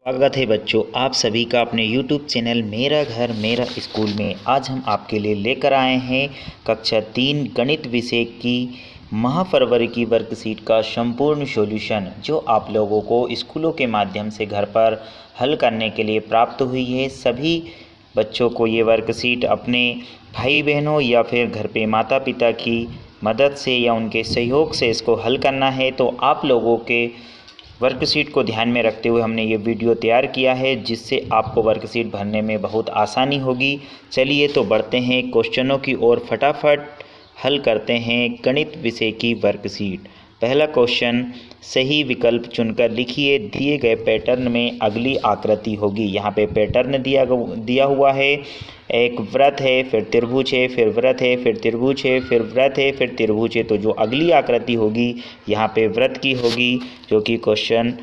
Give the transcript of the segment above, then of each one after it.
स्वागत है बच्चों आप सभी का अपने YouTube चैनल मेरा घर मेरा स्कूल में। आज हम आपके लिए लेकर आए हैं कक्षा 3 गणित विषय की माह फरवरी की वर्कशीट का संपूर्ण सॉल्यूशन, जो आप लोगों को स्कूलों के माध्यम से घर पर हल करने के लिए प्राप्त हुई है। सभी बच्चों को ये वर्कशीट अपने भाई बहनों या फिर घर पे माता पिता की मदद से या उनके सहयोग से इसको हल करना है। तो आप लोगों के वर्कशीट को ध्यान में रखते हुए हमने ये वीडियो तैयार किया है, जिससे आपको वर्कशीट भरने में बहुत आसानी होगी। चलिए तो बढ़ते हैं क्वेश्चनों की ओर, फटाफट हल करते हैं गणित विषय की वर्कशीट। पहला क्वेश्चन, सही विकल्प चुनकर लिखिए दिए गए पैटर्न में अगली आकृति होगी। यहाँ पे पैटर्न दिया हुआ है। एक वृत्त है, फिर त्रिभुज है, फिर वृत्त है, फिर त्रिभुज है, फिर वृत्त है, फिर त्रिभुज है। तो जो अगली आकृति होगी यहाँ पे वृत्त की होगी, जो कि क्वेश्चन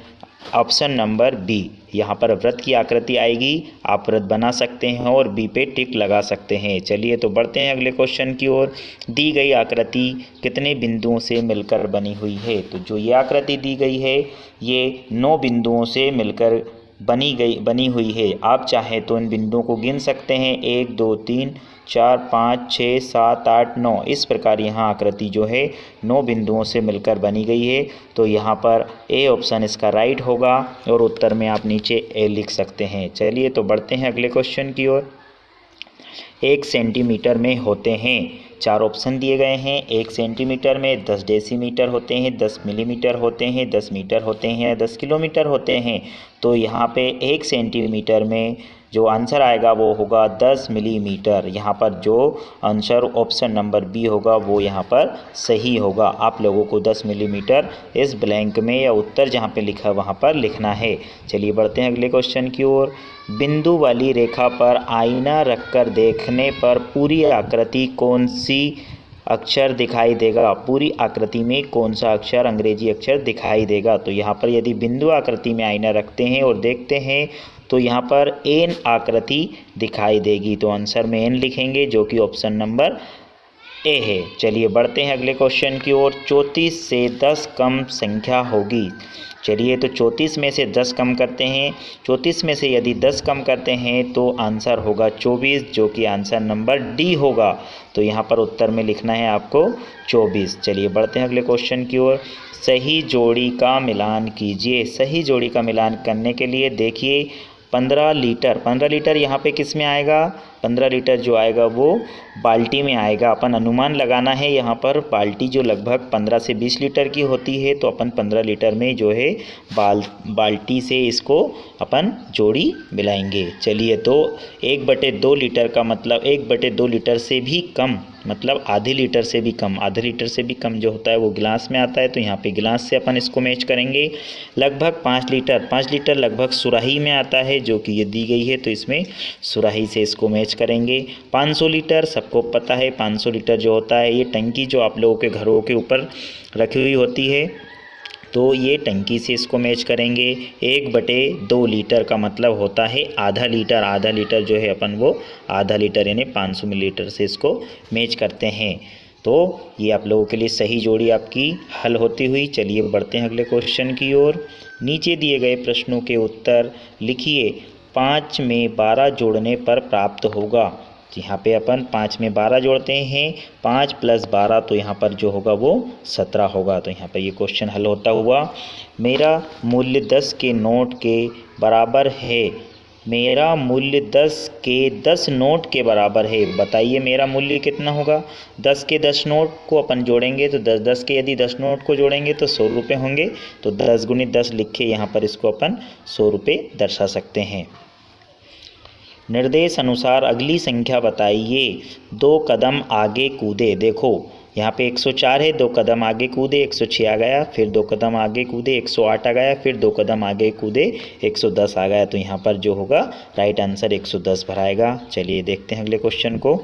ऑप्शन नंबर बी। यहाँ पर वृत्त की आकृति आएगी। आप वृत्त बना सकते हैं और बी पे टिक लगा सकते हैं। चलिए तो बढ़ते हैं अगले क्वेश्चन की ओर। दी गई आकृति कितने बिंदुओं से मिलकर बनी हुई है? तो जो ये आकृति दी गई है ये 9 बिंदुओं से मिलकर बनी हुई है। आप चाहे तो इन बिंदुओं को गिन सकते हैं, 1 2 3 4 5 6 7 8 9। इस प्रकार यहाँ आकृति जो है 9 बिंदुओं से मिलकर बनी गई है। तो यहाँ पर ए ऑप्शन इसका राइट होगा और उत्तर में आप नीचे ए लिख सकते हैं। चलिए तो बढ़ते हैं अगले क्वेश्चन की ओर। 1 सेंटीमीटर में होते हैं, 4 ऑप्शन दिए गए हैं। 1 सेंटीमीटर में 10 डेसीमीटर होते हैं, 10 मिलीमीटर होते हैं, 10 मीटर होते हैं, 10 किलोमीटर होते हैं। तो यहाँ पे 1 सेंटीमीटर में जो आंसर आएगा वो होगा 10 मिलीमीटर। यहाँ पर जो आंसर ऑप्शन नंबर बी होगा वो यहाँ पर सही होगा। आप लोगों को 10 मिलीमीटर इस ब्लैंक में या उत्तर जहाँ पे लिखा है वहाँ पर लिखना है। चलिए बढ़ते हैं अगले क्वेश्चन की ओर। बिंदु वाली रेखा पर आईना रखकर देखने पर पूरी आकृति कौन सी अक्षर दिखाई देगा? पूरी आकृति में कौन सा अक्षर अंग्रेजी अक्षर दिखाई देगा? तो यहाँ पर यदि बिंदु आकृति में आईना रखते हैं और देखते हैं तो यहाँ पर एन आकृति दिखाई देगी। तो आंसर में एन लिखेंगे, जो कि ऑप्शन नंबर ए है। चलिए बढ़ते हैं अगले क्वेश्चन की ओर। 34 से 10 कम संख्या होगी। चलिए तो 34 में से 10 कम करते हैं। 34 में से यदि 10 कम करते हैं तो आंसर होगा 24, जो कि आंसर नंबर डी होगा। तो यहाँ पर उत्तर में लिखना है आपको 24। चलिए बढ़ते हैं अगले क्वेश्चन की ओर। सही जोड़ी का मिलान कीजिए। सही जोड़ी का मिलान करने के लिए देखिए 15 लीटर यहाँ पे किस में आएगा? 15 लीटर जो आएगा वो बाल्टी में आएगा। अपन अनुमान लगाना है यहाँ पर। बाल्टी जो लगभग 15 से 20 लीटर की होती है, तो अपन 15 लीटर में जो है बाल्टी से इसको अपन जोड़ी मिलाएंगे। चलिए तो 1/2 लीटर का मतलब 1/2 लीटर से भी कम, मतलब आधे लीटर से भी कम। आधे लीटर से भी कम जो होता है वो गिलास में आता है, तो यहाँ पे गिलास से अपन इसको मैच करेंगे। लगभग 5 लीटर लगभग सुराही में आता है, जो कि ये दी गई है, तो इसमें सुराही से इसको मैच करेंगे। 500 लीटर सबको पता है। 500 लीटर जो होता है ये टंकी जो आप लोगों के घरों के ऊपर रखी हुई होती है, तो ये टंकी से इसको मैच करेंगे। 1/2 लीटर का मतलब होता है आधा लीटर। आधा लीटर जो है अपन वो आधा लीटर यानी 500 मिलीलीटर से इसको मैच करते हैं। तो ये आप लोगों के लिए सही जोड़ी आपकी हल होती हुई। चलिए बढ़ते हैं अगले क्वेश्चन की ओर। नीचे दिए गए प्रश्नों के उत्तर लिखिए। 5 में 12 जोड़ने पर प्राप्त होगा। यहाँ पे अपन 5 में 12 जोड़ते हैं, 5 + 12, तो यहाँ पर जो होगा वो 17 होगा। तो यहाँ पर ये क्वेश्चन हल होता हुआ। मेरा मूल्य 10 के नोट के बराबर है। मेरा मूल्य 10 के 10 नोट के बराबर है। बताइए मेरा मूल्य कितना होगा? 10 के 10 नोट को अपन जोड़ेंगे तो 10 के यदि 10 नोट को जोड़ेंगे तो 100 रुपये होंगे। तो 10 × 10 लिख के यहाँ पर इसको अपन 100 रुपये दर्शा सकते हैं। निर्देश अनुसार अगली संख्या बताइए। 2 कदम आगे कूदे। देखो यहाँ पे 104 है, 2 कदम आगे कूदे 106 आ गया, फिर 2 कदम आगे कूदे 108 आ गया, फिर 2 कदम आगे कूदे 110 आ गया। तो यहाँ पर जो होगा राइट आंसर 110 भराएगा। चलिए देखते हैं अगले क्वेश्चन को।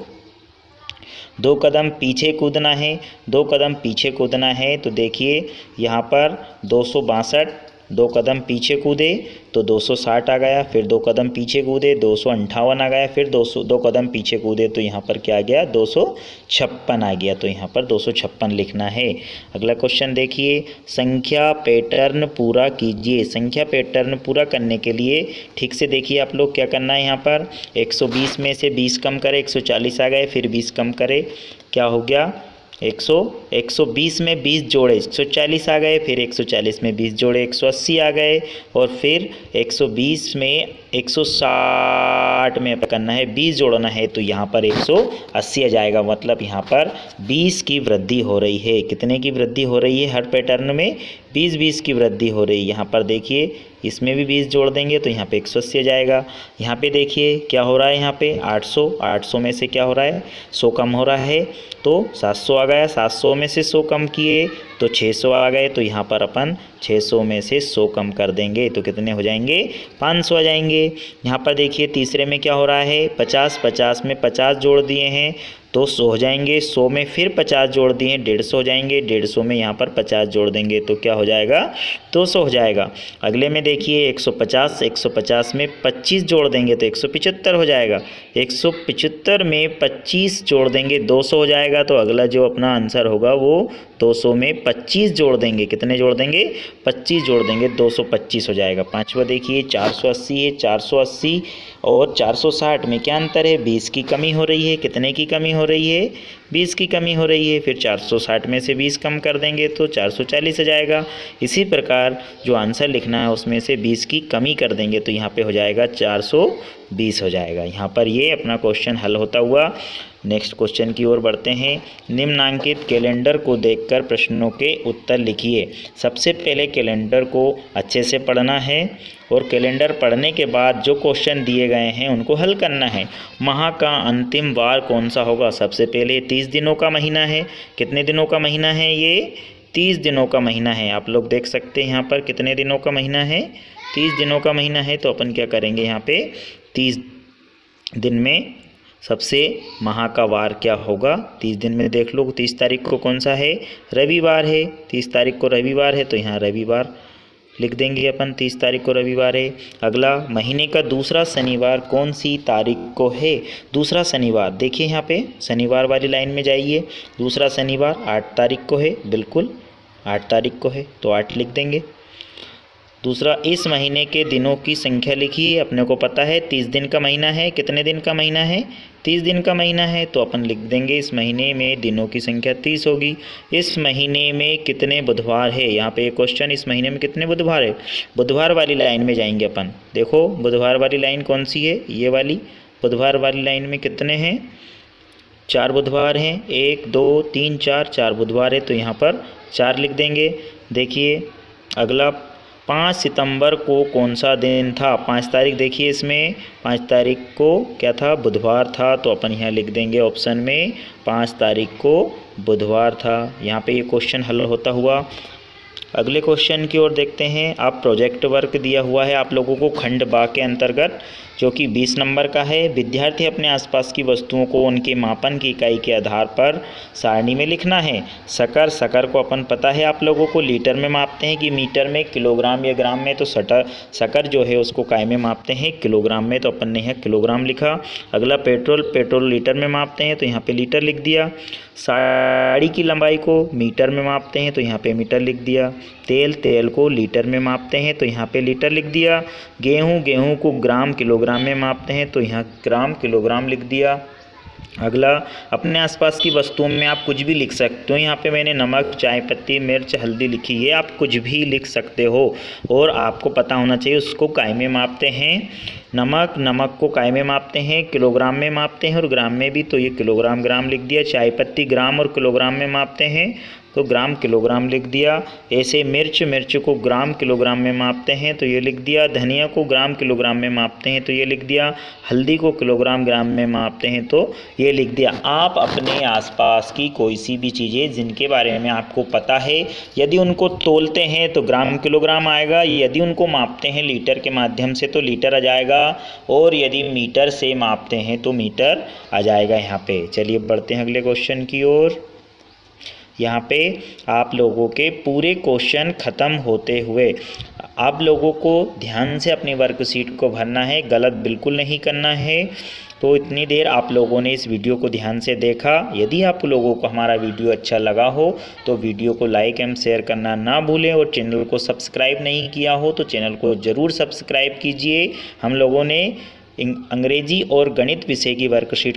2 कदम पीछे कूदना है। 2 कदम पीछे कूदना है तो देखिए यहाँ पर 262 2 कदम पीछे कूदे तो 260 आ गया, फिर 2 कदम पीछे कूदे 258 आ गया, फिर 2 कदम पीछे कूदे तो यहाँ पर क्या आ गया 256 आ गया। तो यहाँ पर 256 लिखना है। अगला क्वेश्चन देखिए, संख्या पैटर्न पूरा कीजिए। संख्या पैटर्न पूरा करने के लिए ठीक से देखिए आप लोग क्या करना है। यहाँ पर 120 में से 20 कम करे 140 आ गए, फिर 20 कम करे क्या हो गया 120 में 20 जोड़े 140 आ गए, फिर 140 में 20 जोड़े 180 आ गए, और फिर 120 में 160 में करना है 20 जोड़ना है तो यहाँ पर 180 आ जाएगा। मतलब यहाँ पर 20 की वृद्धि हो रही है। कितने की वृद्धि हो रही है? हर पैटर्न में 20 की वृद्धि हो रही है। यहाँ पर देखिए इसमें भी 20 जोड़ देंगे तो यहाँ पे 180 आ जाएगा। यहाँ पे देखिए क्या हो रहा है, यहाँ पे 800 में से क्या हो रहा है 100 कम हो रहा है तो 700 आ गया। 700 में से 100 कम किए तो 600 आ गए। तो यहाँ पर अपन 600 में से 100 कम कर देंगे तो कितने हो जाएंगे 500 आ जाएंगे। यहाँ पर देखिए तीसरे में क्या हो रहा है 50 में 50 जोड़ दिए हैं तो 100 हो जाएंगे। 100 में फिर 50 जोड़ दिए 150 हो जाएंगे। 150 में यहाँ पर 50 जोड़ देंगे तो क्या हो जाएगा 200 हो जाएगा। अगले में देखिए 150 में 25 जोड़ देंगे तो 175 हो जाएगा। 175 में 25 जोड़ देंगे 200 हो जाएगा। तो अगला जो अपना आंसर होगा वो 200 में 25 जोड़ देंगे। कितने जोड़ देंगे 25 जोड़ देंगे 225 हो जाएगा। पाँचवा देखिए 480 है। 480 और 460 में क्या अंतर है 20 की कमी हो रही है। कितने की कमी हो रही है 20 की कमी हो रही है। फिर 460 में से 20 कम कर देंगे तो 440 आ जाएगा। इसी प्रकार जो आंसर लिखना है उसमें से 20 की कमी कर देंगे तो यहाँ पे हो जाएगा 420 हो जाएगा। यहाँ पर ये अपना क्वेश्चन हल होता हुआ नेक्स्ट क्वेश्चन की ओर बढ़ते हैं। निम्नांकित कैलेंडर को देखकर प्रश्नों के उत्तर लिखिए। सबसे पहले कैलेंडर को अच्छे से पढ़ना है और कैलेंडर पढ़ने के बाद जो क्वेश्चन दिए गए हैं उनको हल करना है। माह का अंतिम वार कौन सा होगा? सबसे पहले 30 दिनों का महीना है। कितने दिनों का महीना है ये 30 दिनों का महीना है। आप लोग देख सकते हैं यहाँ पर कितने दिनों का महीना है 30 दिनों का महीना है। तो अपन क्या करेंगे यहाँ पे 30 दिन में सबसे माह का वार क्या होगा 30 दिन में देख लो। 30 तारीख को कौन सा है रविवार है। 30 तारीख को रविवार है तो यहाँ रविवार लिख देंगे अपन। 30 तारीख को रविवार है। अगला महीने का दूसरा शनिवार कौन सी तारीख को है? दूसरा शनिवार देखिए यहाँ पे शनिवार वाली लाइन में जाइए। दूसरा शनिवार 8 तारीख को है। बिल्कुल 8 तारीख को है तो 8 लिख देंगे। दूसरा इस महीने के दिनों की संख्या लिखिए। अपने को पता है 30 दिन का महीना है। कितने दिन का महीना है 30 दिन का महीना है तो अपन लिख देंगे इस महीने में दिनों की संख्या 30 होगी। इस महीने में कितने बुधवार है? यहाँ पे एक क्वेश्चन इस महीने में कितने बुधवार है? बुधवार वाली लाइन में जाएंगे अपन। देखो बुधवार वाली लाइन कौन सी है ये वाली। बुधवार वाली लाइन में कितने हैं 4 बुधवार हैं। 1 2 3 4 बुधवार है तो यहाँ पर 4 लिख देंगे। देखिए अगला 5 सितंबर को कौन सा दिन था? 5 तारीख देखिए इसमें 5 तारीख को क्या था बुधवार था तो अपन यहाँ लिख देंगे ऑप्शन में 5 तारीख को बुधवार था। यहाँ पे ये क्वेश्चन हल होता हुआ अगले क्वेश्चन की ओर देखते हैं। आप प्रोजेक्ट वर्क दिया हुआ है आप लोगों को खंड बा के अंतर्गत जो कि 20 नंबर का है। विद्यार्थी अपने आसपास की वस्तुओं को उनके मापन की इकाई के आधार पर सारणी में लिखना है। शक्कर को अपन पता है आप लोगों को लीटर में मापते हैं कि मीटर में, किलोग्राम या ग्राम में। तो शक्कर जो है उसको काय में मापते हैं किलोग्राम में तो अपन ने यहाँ किलोग्राम लिखा। अगला पेट्रोल लीटर में मापते हैं तो यहाँ पे लीटर लिख दिया। साड़ी की लंबाई को मीटर में मापते हैं तो यहाँ पे मीटर लिख दिया। तेल को लीटर में मापते हैं तो यहाँ पे लीटर लिख दिया। गेहूँ को ग्राम किलोग्राम में मापते हैं तो यहाँ ग्राम किलोग्राम लिख दिया। अगला अपने आसपास की वस्तुओं में आप कुछ भी लिख सकते हो। यहाँ पे मैंने नमक, चाय पत्ती, मिर्च, हल्दी लिखी है। आप कुछ भी लिख सकते हो और आपको पता होना चाहिए उसको काय में मापते हैं। नमक को काय में मापते हैं, किलोग्राम में मापते हैं और ग्राम में भी। तो ये किलोग्राम ग्राम लिख दिया। चाय पत्ती ग्राम और किलोग्राम में मापते हैं तो ग्राम किलोग्राम लिख दिया। ऐसे मिर्च को ग्राम किलोग्राम में मापते हैं तो ये लिख दिया। धनिया को ग्राम किलोग्राम में मापते हैं तो ये लिख दिया। हल्दी को किलोग्राम ग्राम में मापते हैं तो ये लिख दिया। आप अपने आसपास की कोई सी भी चीज़ें जिनके बारे में आपको पता है यदि उनको तोलते हैं तो ग्राम किलोग्राम आएगा। यदि उनको मापते हैं लीटर के माध्यम से तो लीटर आ जाएगा और यदि मीटर से मापते हैं तो मीटर आ जाएगा यहाँ पे। चलिए बढ़ते हैं अगले क्वेश्चन की ओर। यहाँ पे आप लोगों के पूरे क्वेश्चन ख़त्म होते हुए आप लोगों को ध्यान से अपनी वर्कशीट को भरना है, गलत बिल्कुल नहीं करना है। तो इतनी देर आप लोगों ने इस वीडियो को ध्यान से देखा। यदि आप लोगों को हमारा वीडियो अच्छा लगा हो तो वीडियो को लाइक एवं शेयर करना ना भूलें, और चैनल को सब्सक्राइब नहीं किया हो तो चैनल को ज़रूर सब्सक्राइब कीजिए। हम लोगों ने अंग्रेजी और गणित विषय की वर्कशीट